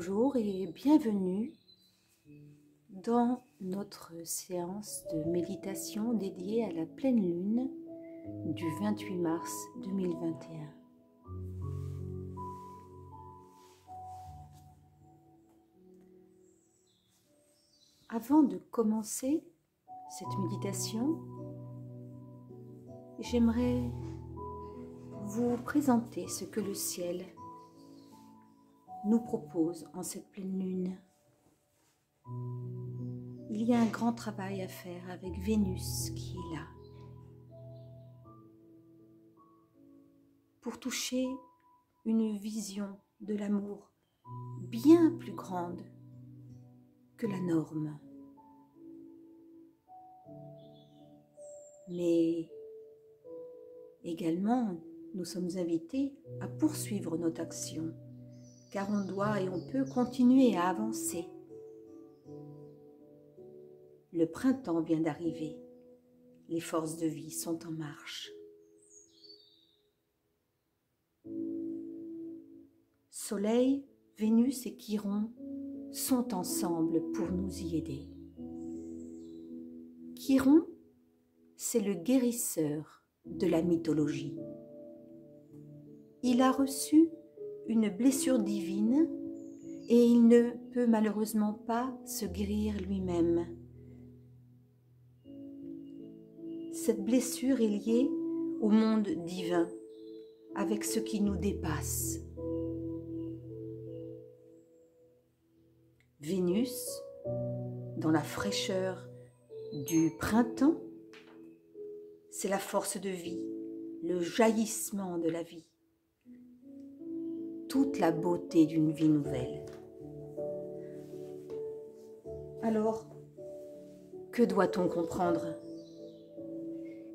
Bonjour et bienvenue dans notre séance de méditation dédiée à la pleine lune du 28 mars 2021. Avant de commencer cette méditation, j'aimerais vous présenter ce que le ciel nous propose en cette pleine lune. Il y a un grand travail à faire avec Vénus qui est là pour toucher une vision de l'amour bien plus grande que la norme. Mais également, nous sommes invités à poursuivre notre action, car on doit et on peut continuer à avancer. Le printemps vient d'arriver, les forces de vie sont en marche. Soleil, Vénus et Chiron sont ensemble pour nous y aider. Chiron, c'est le guérisseur de la mythologie. Il a reçu une blessure divine et il ne peut malheureusement pas se guérir lui-même. Cette blessure est liée au monde divin, avec ce qui nous dépasse. Vénus, dans la fraîcheur du printemps, c'est la force de vie, le jaillissement de la vie, toute la beauté d'une vie nouvelle. Alors, que doit-on comprendre?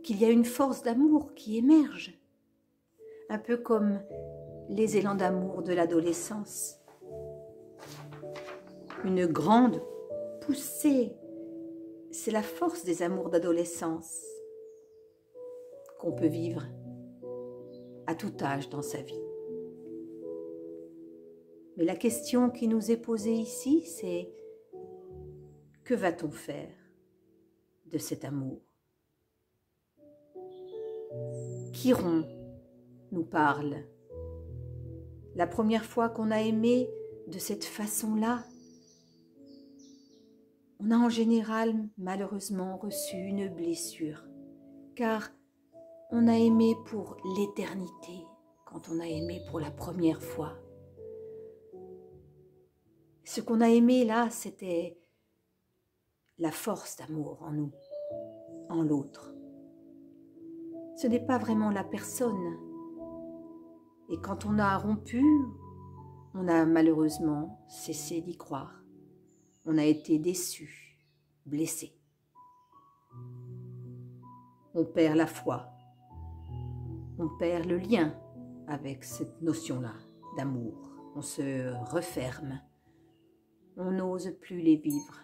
Qu'il y a une force d'amour qui émerge, un peu comme les élans d'amour de l'adolescence. Une grande poussée, c'est la force des amours d'adolescence qu'on peut vivre à tout âge dans sa vie. Mais la question qui nous est posée ici, c'est que va-t-on faire de cet amour? Chiron nous parle. La première fois qu'on a aimé de cette façon-là, on a en général malheureusement reçu une blessure, car on a aimé pour l'éternité quand on a aimé pour la première fois. Ce qu'on a aimé là, c'était la force d'amour en nous, en l'autre. Ce n'est pas vraiment la personne. Et quand on a rompu, on a malheureusement cessé d'y croire. On a été déçu, blessé. On perd la foi. On perd le lien avec cette notion-là d'amour. On se referme. On n'ose plus les vivre.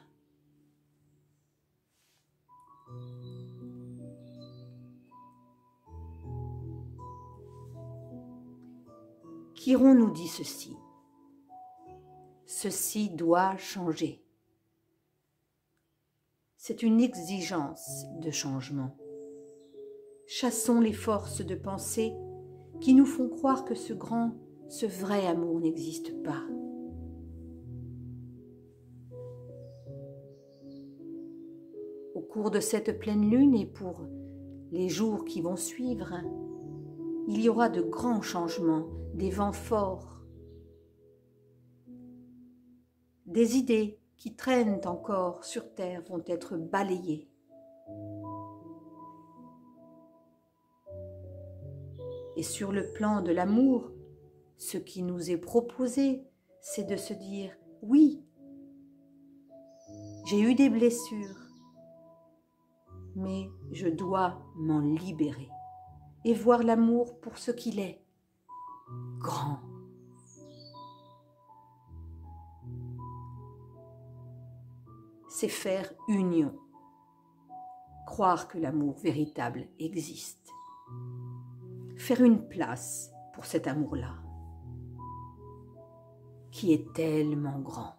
Chiron nous dit ceci. Ceci doit changer. C'est une exigence de changement. Chassons les forces de pensée qui nous font croire que ce vrai amour n'existe pas. Au cours de cette pleine lune et pour les jours qui vont suivre, il y aura de grands changements, des vents forts, des idées qui traînent encore sur terre vont être balayées. Et sur le plan de l'amour, ce qui nous est proposé, c'est de se dire « Oui, j'ai eu des blessures, mais je dois m'en libérer et voir l'amour pour ce qu'il est, grand. » C'est faire union, croire que l'amour véritable existe, faire une place pour cet amour-là, qui est tellement grand.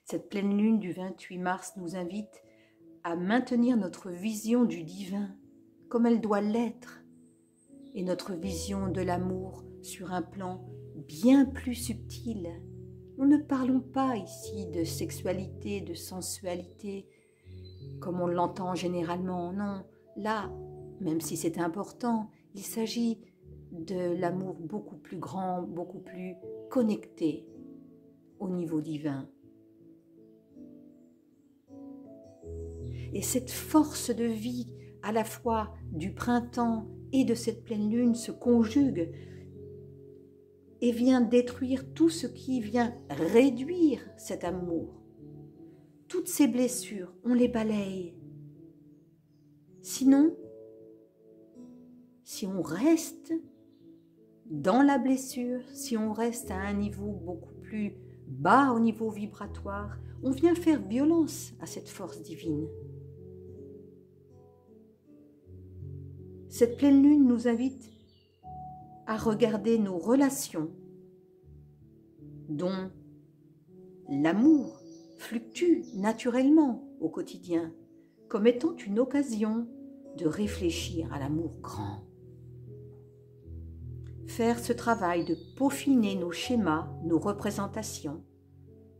Cette pleine lune du 28 mars nous invite à maintenir notre vision du divin comme elle doit l'être et notre vision de l'amour sur un plan bien plus subtil. Nous ne parlons pas ici de sexualité, de sensualité, comme on l'entend généralement. Non, là, même si c'est important, il s'agit de l'amour beaucoup plus grand, beaucoup plus connecté au niveau divin. Et cette force de vie, à la fois du printemps et de cette pleine lune, se conjugue et vient détruire tout ce qui vient réduire cet amour. Toutes ces blessures, on les balaye. Sinon, si on reste dans la blessure, si on reste à un niveau beaucoup plus bas au niveau vibratoire, on vient faire violence à cette force divine. Cette pleine lune nous invite à regarder nos relations, dont l'amour fluctue naturellement au quotidien, comme étant une occasion de réfléchir à l'amour grand. Faire ce travail de peaufiner nos schémas, nos représentations,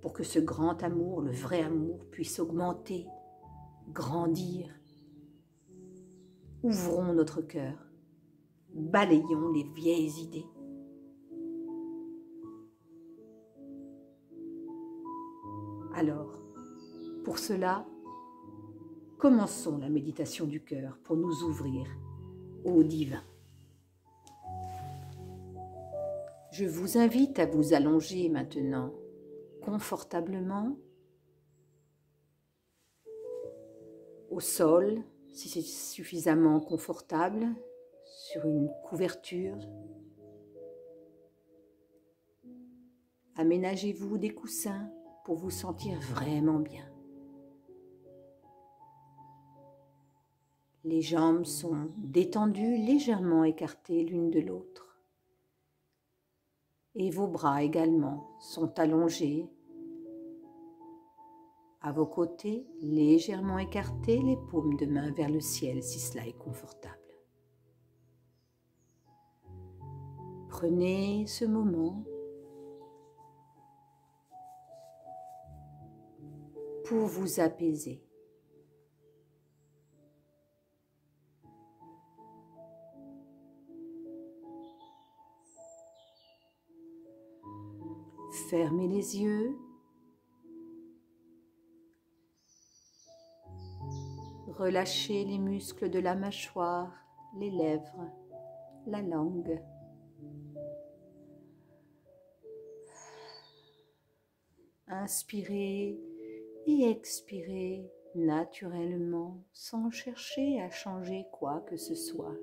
pour que ce grand amour, le vrai amour, puisse augmenter, grandir. Ouvrons notre cœur, balayons les vieilles idées. Alors, pour cela, commençons la méditation du cœur pour nous ouvrir au divin. Je vous invite à vous allonger maintenant confortablement au sol, si c'est suffisamment confortable, sur une couverture. Aménagez-vous des coussins pour vous sentir vraiment bien. Les jambes sont détendues, légèrement écartées l'une de l'autre. Et vos bras également sont allongés. À vos côtés, légèrement écartées, les paumes de main vers le ciel si cela est confortable. Prenez ce moment pour vous apaiser. Fermez les yeux. Relâchez les muscles de la mâchoire, les lèvres, la langue. Inspirez et expirez naturellement sans chercher à changer quoi que ce soit.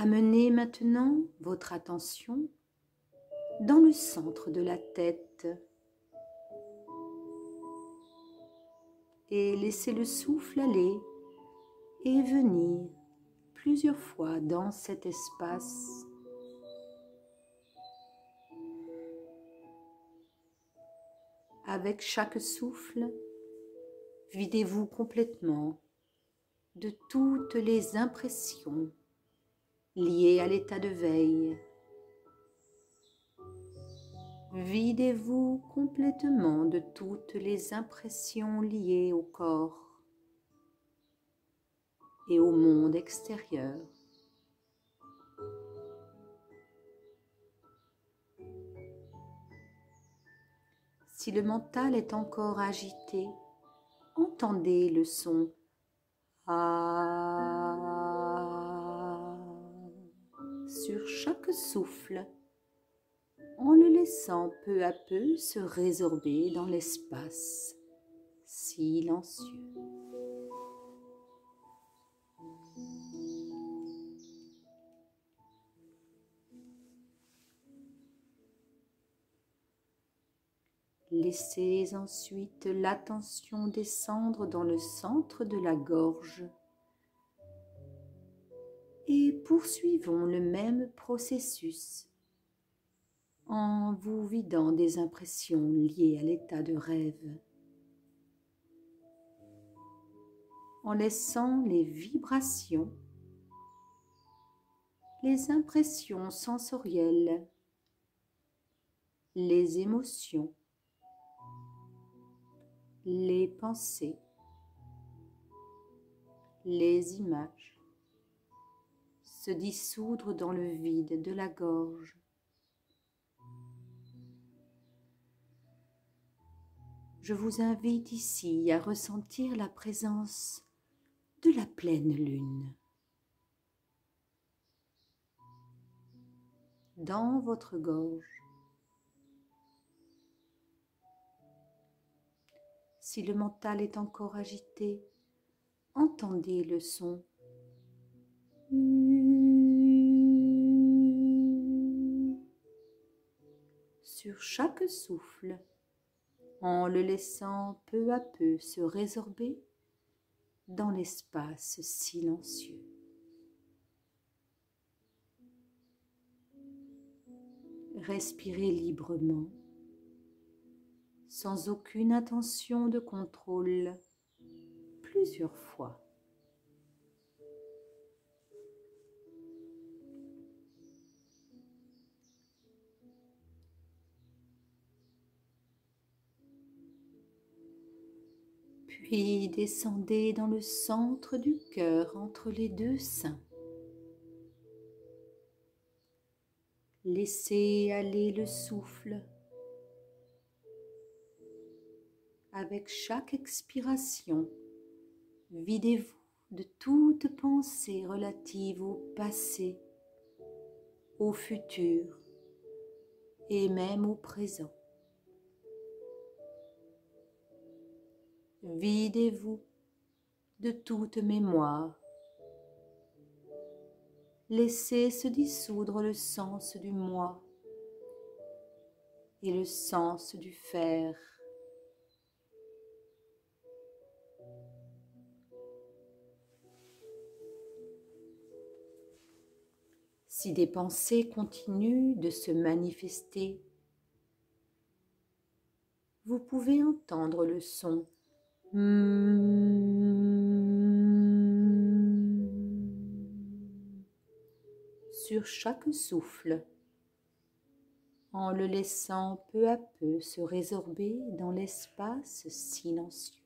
Amenez maintenant votre attention dans le centre de la tête et laissez le souffle aller et venir plusieurs fois dans cet espace. Avec chaque souffle, videz-vous complètement de toutes les impressions liées à l'état de veille. Videz-vous complètement de toutes les impressions liées au corps et au monde extérieur. Si le mental est encore agité, entendez le son Ah sur chaque souffle, en le laissant peu à peu se résorber dans l'espace silencieux. Laissez ensuite l'attention descendre dans le centre de la gorge et poursuivons le même processus en vous vidant des impressions liées à l'état de rêve, en laissant les vibrations, les impressions sensorielles, les émotions, les pensées, les images se dissoudre dans le vide de la gorge. Je vous invite ici à ressentir la présence de la pleine lune dans votre gorge. Si le mental est encore agité, entendez le son sur chaque souffle, en le laissant peu à peu se résorber dans l'espace silencieux. Respirez librement, sans aucune intention de contrôle, plusieurs fois. Puis descendez dans le centre du cœur entre les deux seins. Laissez aller le souffle. Avec chaque expiration, videz-vous de toute pensée relative au passé, au futur et même au présent. Videz-vous de toute mémoire. Laissez se dissoudre le sens du moi et le sens du faire. Si des pensées continuent de se manifester, vous pouvez entendre le son sur chaque souffle, en le laissant peu à peu se résorber dans l'espace silencieux.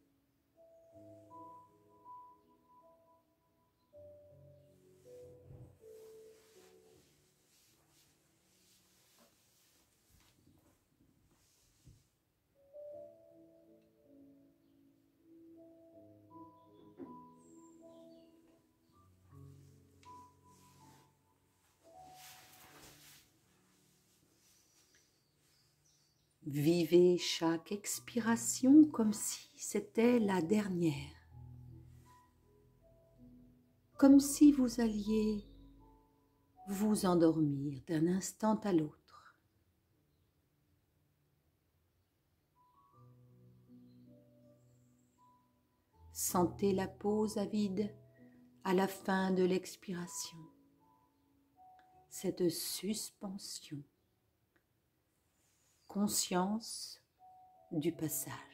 Vivez chaque expiration comme si c'était la dernière, comme si vous alliez vous endormir d'un instant à l'autre. Sentez la pause à vide à la fin de l'expiration, cette suspension. Conscience du passage.